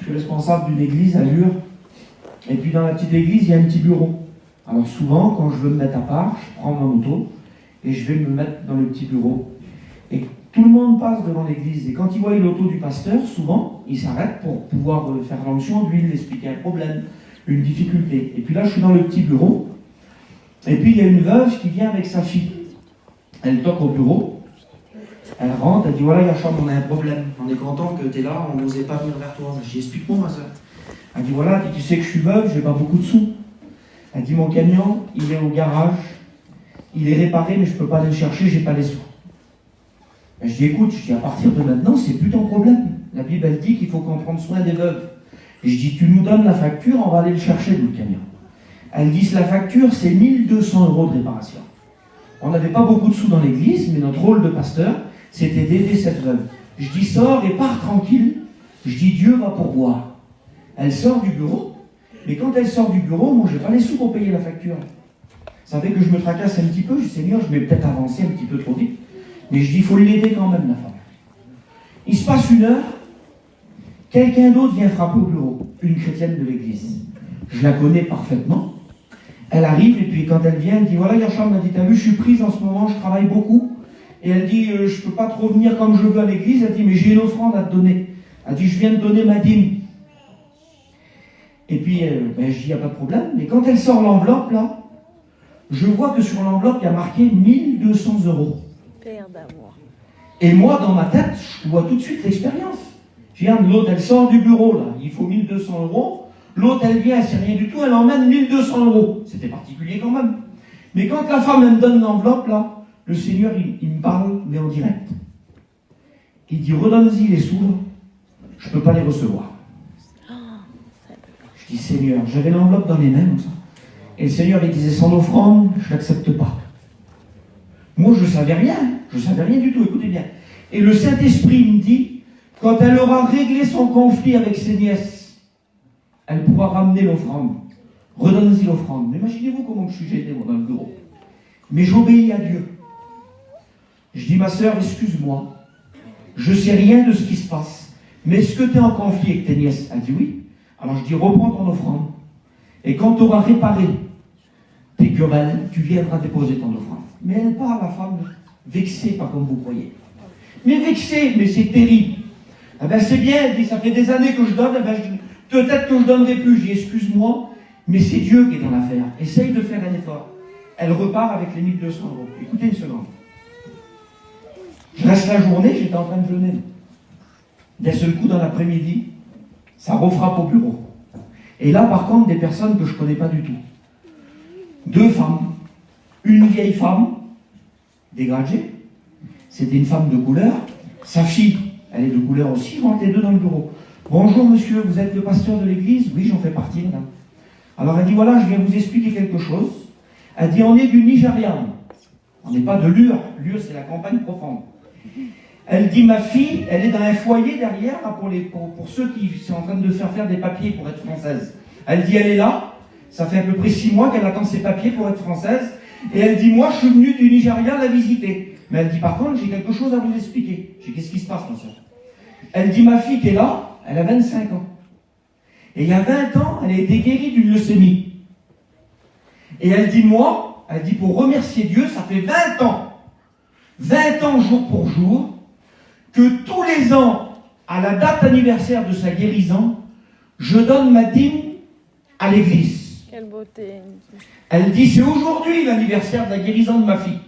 Je suis responsable d'une église à Lure. Et puis dans la petite église, il y a un petit bureau. Alors souvent, quand je veux me mettre à part, je prends ma moto et je vais me mettre dans le petit bureau. Et tout le monde passe devant l'église. Et quand il voit l'auto du pasteur, souvent, il s'arrête pour pouvoir faire l'onction d'huile, expliquer un problème, une difficulté. Et puis là, je suis dans le petit bureau. Et puis il y a une veuve qui vient avec sa fille. Elle toque au bureau. Elle rentre, elle dit voilà, Yacham, on a un problème. On est content que tu es là, on n'osait pas venir vers toi. Je dis explique-moi, ma soeur. Elle dit voilà, tu sais que je suis veuve, j'ai pas beaucoup de sous. Elle dit mon camion, il est au garage, il est réparé, mais je peux pas aller le chercher, j'ai pas les sous. Je dis écoute, à partir de maintenant, c'est plus ton problème. La Bible, elle dit qu'il faut qu'on prenne soin des veuves. Et je dis tu nous donnes la facture, on va aller le chercher, le camion. Elle dit la facture, c'est 1200 € de réparation. On n'avait pas beaucoup de sous dans l'église, mais notre rôle de pasteur, c'était d'aider cette veuve. Je dis sors et pars tranquille. Je dis Dieu va pourvoir. Elle sort du bureau, mais quand elle sort du bureau, moi je n'ai pas les sous pour payer la facture. Ça fait que je me tracasse un petit peu, je dis Seigneur, je vais peut-être avancer un petit peu trop vite, mais je dis il faut l'aider quand même, la femme. Il se passe 1 heure, quelqu'un d'autre vient frapper au bureau, une chrétienne de l'église. Je la connais parfaitement. Elle arrive et puis quand elle vient, elle dit voilà Yacham m'a dit t'as vu, je suis prise en ce moment, je travaille beaucoup. Et elle dit je ne peux pas trop venir comme je veux à l'église. Elle dit mais j'ai une offrande à te donner. Elle dit je viens de donner ma dîme. Et puis, je dis, il n'y a pas de problème. Mais quand elle sort l'enveloppe, là, je vois que sur l'enveloppe, il y a marqué 1200 €. Père d'amour. Et moi, dans ma tête, je vois tout de suite l'expérience. Je regarde, l'autre, elle sort du bureau, là. Il faut 1200 €. L'autre, elle vient, elle ne sait rien du tout, elle emmène 1200 €. C'était particulier quand même. Mais quand la femme, elle me donne l'enveloppe, là, le Seigneur, il me parle, mais en direct. Il dit, redonne-y les sous, je ne peux pas les recevoir. Je dis, Seigneur, j'avais l'enveloppe dans les mains comme ça. Et le Seigneur, il disait, sans offrande, je n'accepte pas. Moi, je ne savais rien du tout, écoutez bien. Et le Saint-Esprit me dit, quand elle aura réglé son conflit avec ses nièces, elle pourra ramener l'offrande. Redonne-y l'offrande. Mais imaginez-vous comment je suis gêné, moi, dans le bureau. Mais j'obéis à Dieu. Je dis, ma sœur, excuse-moi, je ne sais rien de ce qui se passe, mais est-ce que tu es en conflit avec tes nièces? Elle dit oui. Alors je dis, reprends ton offrande. Et quand tu auras réparé tes querelles, tu viendras déposer ton offrande. Mais elle part, la femme, vexée, pas comme vous croyez. Mais vexée, mais c'est terrible. Eh bien c'est bien, elle dit, ça fait des années que je donne, peut-être que je ne donnerai plus. Je dis, excuse-moi, mais c'est Dieu qui est dans l'affaire. Essaye de faire un effort. Elle repart avec les 1200 €. Écoutez une seconde. Je reste la journée, j'étais en train de jeûner. D'un seul coup, dans l'après-midi, ça refrappe au bureau. Et là, par contre, des personnes que je ne connais pas du tout. 2 femmes. Une vieille femme, dégagée. C'était une femme de couleur. Sa fille, elle est de couleur aussi. Ils rentrent les 2 dans le bureau. Bonjour monsieur, vous êtes le pasteur de l'église? Oui, j'en fais partie, madame. Alors elle dit, voilà, je viens vous expliquer quelque chose. Elle dit, on est du Nigeria. On n'est pas de Lure. Lure, c'est la campagne profonde. Elle dit, ma fille, elle est dans un foyer derrière, là, pour ceux qui sont en train de faire des papiers pour être française. Elle dit, elle est là, ça fait à peu près 6 mois qu'elle attend ses papiers pour être française, et elle dit, moi, je suis venue du Nigeria la visiter. Mais elle dit, par contre, j'ai quelque chose à vous expliquer. Je dis, qu'est-ce qui se passe, ma soeur? Elle dit, ma fille qui est là, elle a 25 ans. Et il y a 20 ans, elle a été guérie d'une leucémie. Et elle dit, moi, elle dit, pour remercier Dieu, ça fait 20 ans jour pour jour, que tous les ans, à la date anniversaire de sa guérison, je donne ma dîme à l'église. Quelle beauté. Elle dit, c'est aujourd'hui l'anniversaire de la guérison de ma fille.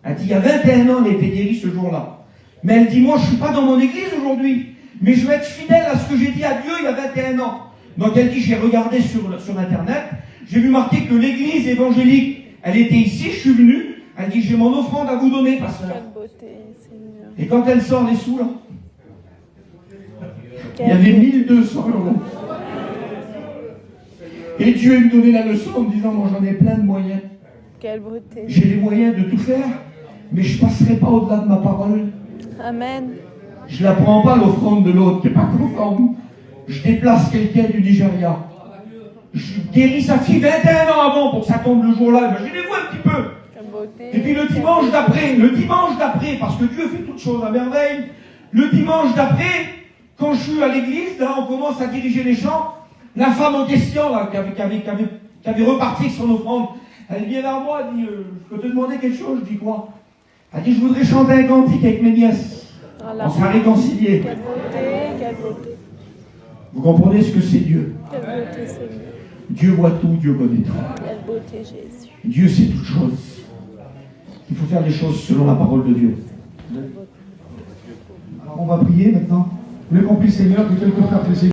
Elle dit, il y a 21 ans, elle a été guérie ce jour-là. Mais elle dit, moi, je ne suis pas dans mon église aujourd'hui, mais je vais être fidèle à ce que j'ai dit à Dieu il y a 21 ans. Donc elle dit, j'ai regardé sur Internet, j'ai vu marquer que l'église évangélique, elle était ici, je suis venu. Elle dit, j'ai mon offrande à vous donner, pasteur. Quelle beauté, Seigneur. Et quand elle sort les sous, là, il y avait 1200 €. Et Dieu me donnait la leçon en me disant, moi j'en ai plein de moyens. Quelle beauté. J'ai les moyens de tout faire, mais je ne passerai pas au-delà de ma parole. Amen. Je ne la prends pas l'offrande de l'autre qui n'est pas conforme. Je déplace quelqu'un du Nigeria. Je guéris sa fille 21 ans avant pour que ça tombe le jour-là. Imaginez-vous un petit peu. Et puis le dimanche d'après, parce que Dieu fait toutes choses à merveille, le dimanche d'après, Quand je suis à l'église, là, on commence à diriger les chants. La femme en question, là, qui avait reparti avec son offrande, elle vient vers moi, elle dit, je peux te demander quelque chose? Je dis quoi? Elle dit, je voudrais chanter un cantique avec mes nièces. Voilà. On s'est réconciliés. Quelle beauté, quelle beauté. Vous comprenez ce que c'est Dieu? Quelle beauté, Seigneur. Dieu voit tout, Dieu connaît tout. Quelle beauté, Jésus. Dieu sait toutes choses. Il faut faire les choses selon la parole de Dieu. Alors on va prier maintenant. Vous voulez qu'on prie le Seigneur, que quelques frères puissent